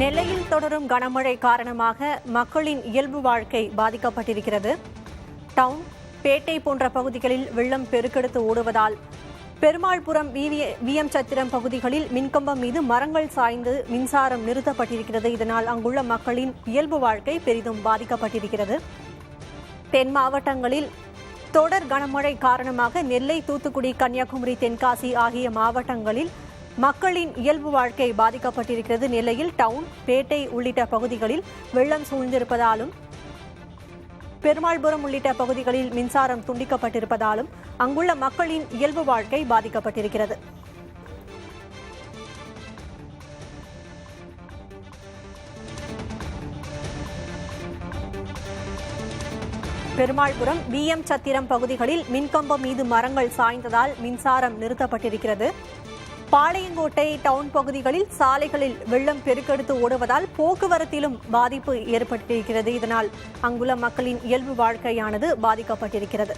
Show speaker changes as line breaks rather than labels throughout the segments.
நெல்லையில் தொடரும் கனமழை காரணமாக மக்களின் இயல்பு வாழ்க்கை பாதிக்கப்பட்டிருக்கிறது. டவுன், பேட்டை போன்ற பகுதிகளில் வெள்ளம் பெருக்கெடுத்து ஓடுவதால் பெருமாள்புரம், விஎம் சத்திரம் பகுதிகளில் மின்கம்பம் மீது மரங்கள் சாய்ந்து மின்சாரம் நிறுத்தப்பட்டிருக்கிறது. இதனால் அங்குள்ள மக்களின் இயல்பு வாழ்க்கை பெரிதும் பாதிக்கப்பட்டிருக்கிறது. தென் மாவட்டங்களில் தொடர் கனமழை காரணமாக நெல்லை, தூத்துக்குடி, கன்னியாகுமரி, தென்காசி ஆகிய மாவட்டங்களில் மக்களின் இயல்பு வாழ்க்கை பாதிக்கப்பட்டிருக்கிறது. நெல்லையில் டவுன், பேட்டை உள்ளிட்ட பகுதிகளில் வெள்ளம் சூழ்ந்திருப்பதாலும் பெருமாள்புரம் உள்ளிட்ட பகுதிகளில் மின்சாரம் துண்டிக்கப்பட்டிருப்பதாலும் அங்குள்ள மக்களின் இயல்பு வாழ்க்கை பாதிக்கப்பட்டிருக்கிறது. பெருமாள்புரம், விஎம் சத்திரம் பகுதிகளில் மின்கம்பம் மீது மரங்கள் சாய்ந்ததால் மின்சாரம் நிறுத்தப்பட்டிருக்கிறது. பாளையங்கோட்டை டவுன் பகுதிகளில் சாலைகளில் வெள்ளம் பெருக்கெடுத்து ஓடுவதால் போக்குவரத்திலும் பாதிப்பு ஏற்பட்டிருக்கிறது. இதனால் அங்குள்ள மக்களின் இயல்பு வாழ்க்கையானது பாதிக்கப்பட்டிருக்கிறது.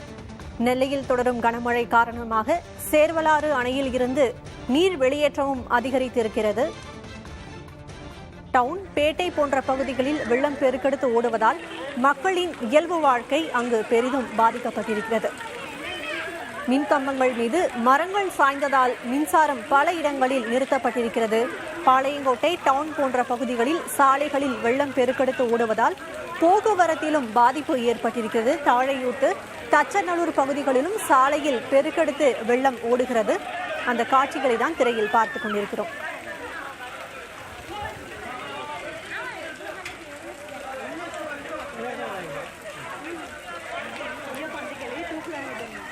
நெல்லையில் தொடரும் கனமழை காரணமாக சேர்வலாறு அணையில் இருந்து நீர் வெளியேற்றமும் அதிகரித்திருக்கிறது. டவுன், பேட்டை போன்ற பகுதிகளில் வெள்ளம் பெருக்கெடுத்து ஓடுவதால் மக்களின் இயல்பு வாழ்க்கை அங்கு பெரிதும் பாதிக்கப்பட்டிருக்கிறது. மின்கம்பங்கள் மீது மரங்கள் சாய்ந்ததால் மின்சாரம் பல இடங்களில் நிறுத்தப்பட்டிருக்கிறது. பாளையங்கோட்டை டவுன் போன்ற பகுதிகளில் சாலைகளில் வெள்ளம் பெருக்கெடுத்து ஓடுவதால் போக்குவரத்திலும் பாதிப்பு ஏற்பட்டிருக்கிறது. தாழையூத்து, தச்சநல்லூர் பகுதிகளிலும் சாலையில் பெருக்கெடுத்து வெள்ளம் ஓடுகிறது. அந்த காட்சிகளை தான் திரையில் பார்த்துக் கொண்டிருக்கிறோம்.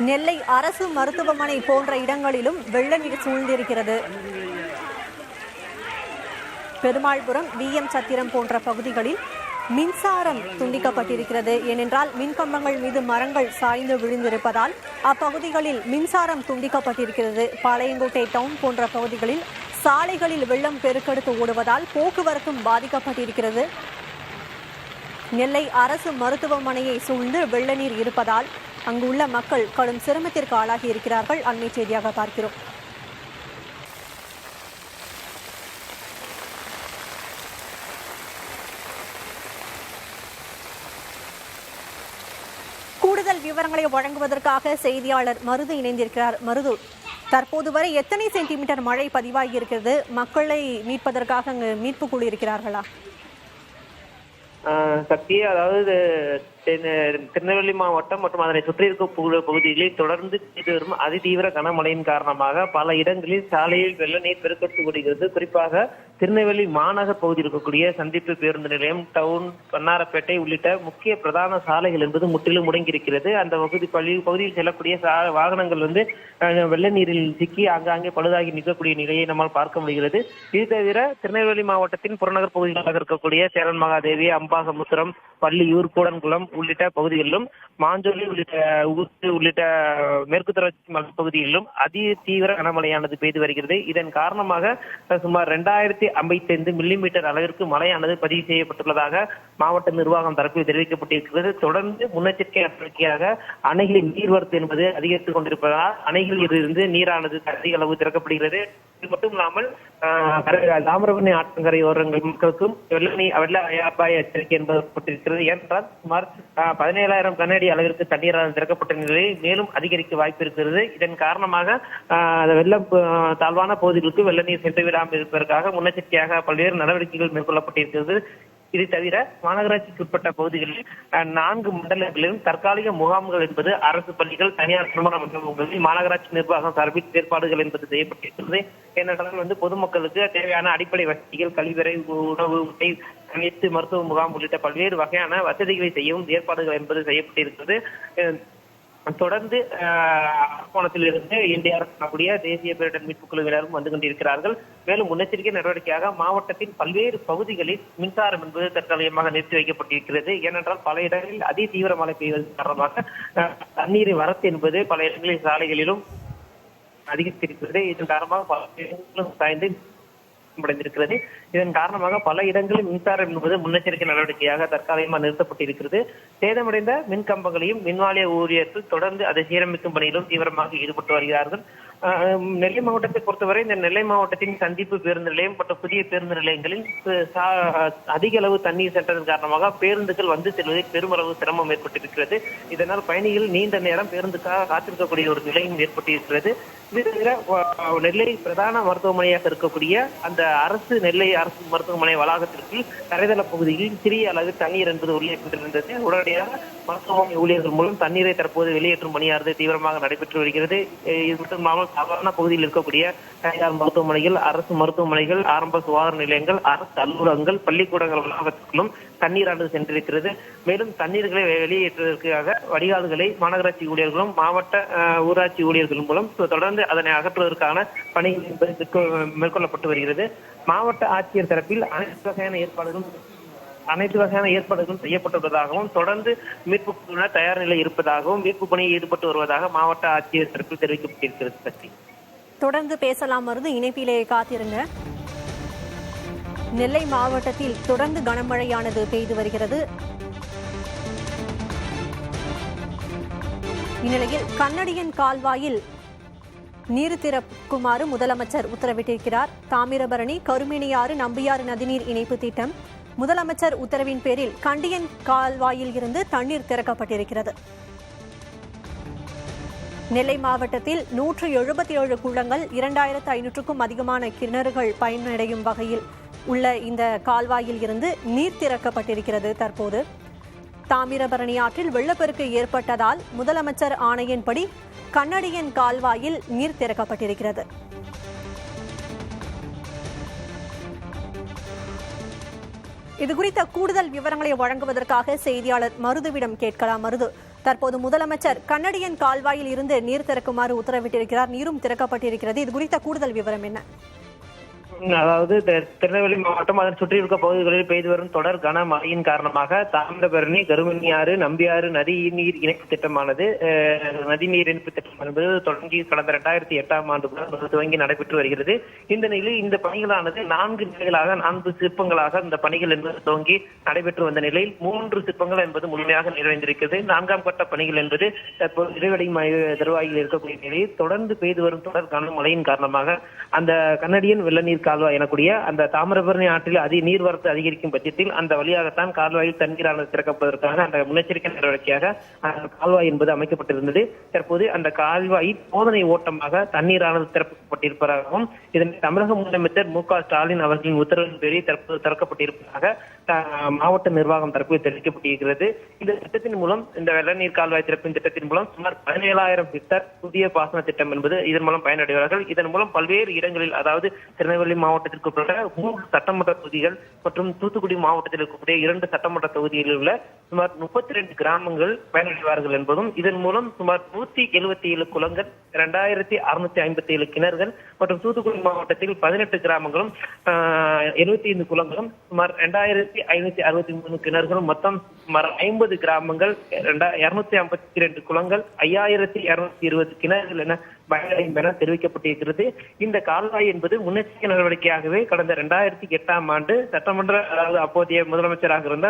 நெல்லை அரசு மருத்துவமனை போன்ற இடங்களிலும் வெள்ள நீர் சூழ்ந்திருக்கிறது. பெருமாள்புரம், விஎம் சத்திரம் போன்ற பகுதிகளில் மின்சாரம் துண்டிக்கப்பட்டிருக்கிறது. ஏனென்றால் மின்கம்பங்கள் மீது மரங்கள் சாய்ந்து விழுந்திருப்பதால் அப்பகுதிகளில் மின்சாரம் துண்டிக்கப்பட்டிருக்கிறது. பாளையங்கோட்டை டவுன் போன்ற பகுதிகளில் சாலைகளில் வெள்ளம் பெருக்கெடுத்து ஓடுவதால் போக்குவரத்தும் பாதிக்கப்பட்டிருக்கிறது. நெல்லை அரசு மருத்துவமனையை சூழ்ந்து வெள்ள நீர் இருப்பதால் அங்குள்ள மக்கள் கடும் சிரமத்திற்கு ஆளாகி இருக்கிறார்கள். அண்மை செய்தியாக பார்க்கிறோம். கூடுதல் விவரங்களை வழங்குவதற்காக செய்தியாளர் மருது இணைந்திருக்கிறார். மருது, தற்போது வரை எத்தனை சென்டிமீட்டர் மழை பதிவாகி இருக்கிறது? மக்களை மீட்பதற்காக அங்கு மீட்பு குழு இருக்கிறார்களா?
சக்தி, அதாவது திருநெல்வேலி மாவட்டம் மற்றும் அதனை சுற்றி இருக்கும் பகுதிகளில் தொடர்ந்து பெய்து வரும் அதிதீவிர கனமழையின் காரணமாக பல இடங்களில் சாலையில் வெள்ள நீர் பெருக்கெடுத்து ஓடுகிறது. குறிப்பாக திருநெல்வேலி மாநகர் பகுதியில் இருக்கக்கூடிய சந்திப்பு பேருந்து நிலையம், டவுன், வண்ணாரப்பேட்டை உள்ளிட்ட முக்கிய பிரதான சாலைகள் என்பது முற்றிலும் முடங்கியிருக்கிறது. அந்த பகுதியில் செல்லக்கூடிய வாகனங்கள் வெள்ள நீரில் சிக்கி ஆங்காங்கே பழுதாகி நிற்கக்கூடிய நிலையை நம்மால் பார்க்க முடிகிறது. இது தவிர திருநெல்வேலி மாவட்டத்தின் புறநகர் பகுதிகளாக இருக்கக்கூடிய சேரன் மகாதேவி, அம்பாசமுத்திரம், பள்ளியூர், கூடன்குளம் உள்ளிட்ட பகுதிகளிலும், மாஞ்சோலி உள்ளிட்ட மேற்கு தொடர்ச்சி மலைப்பகுதிகளிலும் அதி தீவிர கனமழையானது பெய்து வருகிறது. இதன் காரணமாக சுமார் 2055 மில்லிமீட்டர் அளவிற்கு மழையானது பதிவு செய்யப்பட்டுள்ளதாக மாவட்ட நிர்வாகம் தரப்பில் தெரிவிக்கப்பட்டிருக்கிறது. தொடர்ந்து முன்னெச்சரிக்கை நடவடிக்கையாக அணைகளின் நீர்வரத்து என்பது அதிகரித்துக் கொண்டிருப்பதால் அணைகளில் இருந்து நீரானது அதிக அளவு திறக்கப்படுகிறது. இது மட்டும் இல்லாமல் தாமிரபரணி ஆற்றங்கரை ஓரங்கள் மக்களுக்கும் வெள்ள அபாய எச்சரிக்கை என்பது ஏனென்றால் சுமார் 17,000 கனஅடி அளவிற்கு தண்ணீர் திறக்கப்பட்ட நிலையில் மேலும் அதிகரிக்க வாய்ப்பு இருக்கிறது. இதன் காரணமாக வெள்ளம் தாழ்வான பகுதிகளுக்கு வெள்ள நீர் சென்று விடாமல் இருப்பதற்காக முன்னெச்சரிக்கையாக பல்வேறு நடவடிக்கைகள் மேற்கொள்ளப்பட்டிருக்கிறது. இதை தவிர மாநகராட்சிக்கு உட்பட்ட பகுதிகளில் 4 மண்டலங்களிலும் தற்காலிக முகாம்கள் என்பது அரசு பள்ளிகள், தனியார் திருமண மண்டபங்களில் மாநகராட்சி நிர்வாகம் சார்பில் ஏற்பாடுகள் என்பது செய்யப்பட்டிருக்கிறது. ஏனென்றால் பொதுமக்களுக்கு தேவையான அடிப்படை வசதிகள், கழிவறை, உணவு, உடை, அனைத்து மருத்துவ முகாம் உள்ளிட்ட பல்வேறு வகையான வசதிகளை செய்யவும் ஏற்பாடுகள் என்பது செய்யப்பட்டிருக்கிறது. தொடர்ந்து அரக்கோணத்தில் இருந்து என்டிஆர்எஃப் கூடிய தேசிய பேரிடர் மீட்புக் குழுவினரும் வந்து கொண்டிருக்கிறார்கள். மேலும் முன்னெச்சரிக்கை நடவடிக்கையாக மாவட்டத்தின் பல்வேறு பகுதிகளில் மின்சாரம் என்பது தற்காலிகமாக நிறுத்தி வைக்கப்பட்டிருக்கிறது. ஏனென்றால் பல இடங்களில் அதி தீவிர மழை பெய்வதன் காரணமாக தண்ணீரின் வரத்து என்பது பல இடங்களில் சாலைகளிலும் அதிகரித்திருக்கிறது. இதன் காரணமாக பல இடங்களும் சாய்ந்து அடைந்திருக்கிறது. இதன் காரணமாக பல இடங்களில் மின்சாரம் என்பது முன்னெச்சரிக்கை நடவடிக்கையாக தற்காலிகமாக நிறுத்தப்பட்டிருக்கிறது. சேதமடைந்த மின் கம்பங்களையும் மின்வாரிய ஊழியர்கள் தொடர்ந்து அதை சீரமைக்கும் பணியிலும் தீவிரமாக ஈடுபட்டு வருகிறார்கள். நெல்லை மாவட்டத்தை பொறுத்தவரை இந்த நெல்லை மாவட்டத்தின் சந்திப்பு பேருந்து நிலையம் மற்றும் புதிய பேருந்து நிலையங்களில் அதிக அளவு தண்ணீர் சென்றதன் காரணமாக பேருந்துகள் வந்து செல்வதில் பெருமளவு சிரமம் ஏற்பட்டிருக்கிறது. இதனால் பயணிகள் நீண்ட நேரம் பேருந்துக்காக காத்திருக்கக்கூடிய ஒரு நிலையும் ஏற்பட்டிருக்கிறது. இது தவிர நெல்லை பிரதான மருத்துவமனையாக இருக்கக்கூடிய அந்த நெல்லை அரசு மருத்துவமனை வளாகத்திற்கு தரைதள பகுதியில் சிறிய அளவு தண்ணீர் என்பது உள்ளிட்டிருந்தது. உடனடியாக மருத்துவமனை ஊழியர்கள் மூலம் தண்ணீரை தற்போது வெளியேற்றும் பணியானது தீவிரமாக நடைபெற்று வருகிறது. இது மட்டுமில்லாமல் சாதாரண பகுதியில் இருக்கக்கூடிய தனியார் மருத்துவமனைகள், அரசு மருத்துவமனைகள், ஆரம்ப சுகாதார நிலையங்கள், அரசு அலுவலகங்கள், பள்ளிக்கூடங்கள் வளாகத்திற்கும் தண்ணீரானது சென்றிருக்கிறது. மேலும் தண்ணீர்களை வெளியேற்றுவதற்காக வடிகால்களை மாநகராட்சி ஊழியர்களும் மாவட்ட ஊராட்சி ஊழியர்கள் மூலம் தொடர்ந்து அதனை அகற்றுவதற்கான பணிகள் என்பது மேற்கொள்ளப்பட்டு வருகிறது. மாவட்ட ஆட்சியர் தரப்பில் அனைத்து வகையான ஏற்பாடுகளும் செய்யப்பட்டுள்ளதாகவும் தொடர்ந்து மீட்பு குழுவினர் தயார் நிலை இருப்பதாகவும் மீட்பு பணியில் ஈடுபட்டு வருவதாக மாவட்ட ஆட்சியர் தரப்பில் தெரிவிக்கப்பட்டிருக்கிறது. சக்தி,
தொடர்ந்து பேசலாம். இணைப்பிலேயே காத்திருங்க. நெல்லை மாவட்டத்தில் தொடர்ந்து கனமழையானது பெய்து வருகிறது. இந்நிலையில் கண்ணடியன் கால்வாயில் நீர் திறக்குமாறு முதலமைச்சர் உத்தரவிட்டிருக்கிறார். தாமிரபரணி, கருமேனியாறு, நம்பியாறு நதிநீர் இணைப்பு திட்டம் முதலமைச்சர் உத்தரவின் பேரில் கண்டியன் கால்வாயில் இருந்து தண்ணீர் திறக்கப்பட்டிருக்கிறது. நெல்லை மாவட்டத்தில் 177 குளங்கள், 2500க்கும் அதிகமான கிணறுகள் பயனடையும் வகையில் உள்ள இந்த கால்வாயில் இருந்து நீர் திறக்கப்பட்டிருக்கிறது. தற்போது தாமிரபரணி ஆற்றில் வெள்ளப்பெருக்கு ஏற்பட்டதால் முதலமைச்சர் ஆணையின்படி கண்ணடியன் கால்வாயில் நீர் திறக்கப்பட்டிருக்கிறது. இதுகுறித்த கூடுதல் விவரங்களை வழங்குவதற்காக செய்தியாளர் மருதுவிடம் கேட்கலாம். மருது, தற்போது முதலமைச்சர் கண்ணடியன் கால்வாயில் இருந்து நீர் திறக்குமாறு உத்தரவிட்டிருக்கிறார். நீரும் திறக்கப்பட்டிருக்கிறது. இது குறித்த கூடுதல் விவரம் என்ன?
அதாவது திருநெல்வேலி மாவட்டம் அதன் சுற்றியிருக்க பகுதிகளில் பெய்து வரும் தொடர் கனமழையின் காரணமாக தாமிரபரணி, கருமணியாறு, நம்பியாறு நதிநீர் இணைப்பு திட்டமானது நதிநீர் இணைப்பு திட்டம் என்பது தொடங்கி கடந்த 2008ஆம் ஆண்டு துவங்கி நடைபெற்று வருகிறது. இந்த நிலையில் இந்த பணிகளானது 4 நிலைகளாக 4 சிற்பங்களாக இந்த பணிகள் என்பது துவங்கி நடைபெற்று வந்த நிலையில் 3 சிற்பங்கள் என்பது முழுமையாக நிறைவேந்திருக்கிறது. 4ஆம் கட்ட பணிகள் என்பது தற்போது நிறைவடையும் தருவாயில் இருக்கக்கூடிய நிலையில் தொடர்ந்து பெய்து வரும் தொடர் கனமழையின் காரணமாக அந்த கண்ணடியன் வெள்ள நீர் கால்வாய் எனக்கூடிய அந்த தாமிரபரணி ஆற்றில் நீர்வரத்து அதிகரிக்கும் பட்சத்தில் அந்த வழியாகத்தான் கால்வாயில் தண்ணீரானது திறக்கப்படுவதற்காக அந்த முன்னெச்சரிக்கை நடவடிக்கையாக அந்த கால்வாய் என்பது அமைக்கப்பட்டிருந்தது. தற்போது அந்த கால்வாயில் சோதனை ஓட்டமாக தண்ணீரானது திறக்கப்பட்டிருப்பதாகவும் இதனை தமிழக முதலமைச்சர் மு.க. ஸ்டாலின் அவர்களின் உத்தரவின் பேரில் தற்போது திறக்கப்பட்டிருப்பதாக மாவட்ட நிர்வாகம் தரப்பில் தெரிவிக்கப்பட்டிருக்கிறது. இந்த திட்டத்தின் மூலம், இந்த வெள்ள நீர் கால்வாய் திறப்பின் திட்டத்தின் மூலம் சுமார் 17,000 ஹெக்டேர் புதிய பாசன திட்டம் என்பது இதன் மூலம் பயனடைவார்கள். இதன் மூலம் பல்வேறு இடங்களில், அதாவது திருநெல்வேலி மாவட்டத்திற்கு உட்பட்ட 3 சட்டமன்ற தொகுதிகள் மற்றும் தூத்துக்குடி மாவட்டத்தில் இருக்கக்கூடிய 2 சட்டமன்ற தொகுதிகளில் உள்ள சுமார் 32 கிராமங்கள் பயனடைவார்கள் என்பதும், இதன் மூலம் சுமார் 177 குளங்கள், 2657 கிணறுகள் மற்றும் தூத்துக்குடி மாவட்டத்தில் 18 கிராமங்களும் 75 குளங்களும் சுமார் 2563 கிணறுகளும் மொத்தம் சுமார் 50 கிராமங்கள், 252 குளங்கள், 5220 கிணறுகள் என பயனடையும் என தெரிவிக்கப்பட்டிருக்கிறது. இந்த கால்வாய் என்பது முன்னெச்சரிக்கை நடவடிக்கையாகவே கடந்த 2008ஆம் ஆண்டு சட்டமன்ற, அதாவது அப்போதைய முதலமைச்சராக இருந்த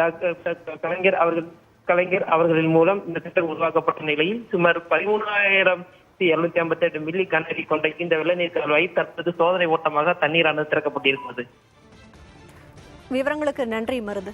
டாக்டர் கலைஞர் அவர்களின் மூலம் இந்த திட்டம் உருவாக்கப்பட்ட நிலையில் சுமார் 13,258 மில்லி கனஅடி கொண்ட இந்த வெள்ளநீர் கால்வாய் தற்போது சோதனை ஓட்டமாக தண்ணீரானது திறக்கப்பட்டிருக்கிறது.
விவரங்களுக்கு நன்றி மருது.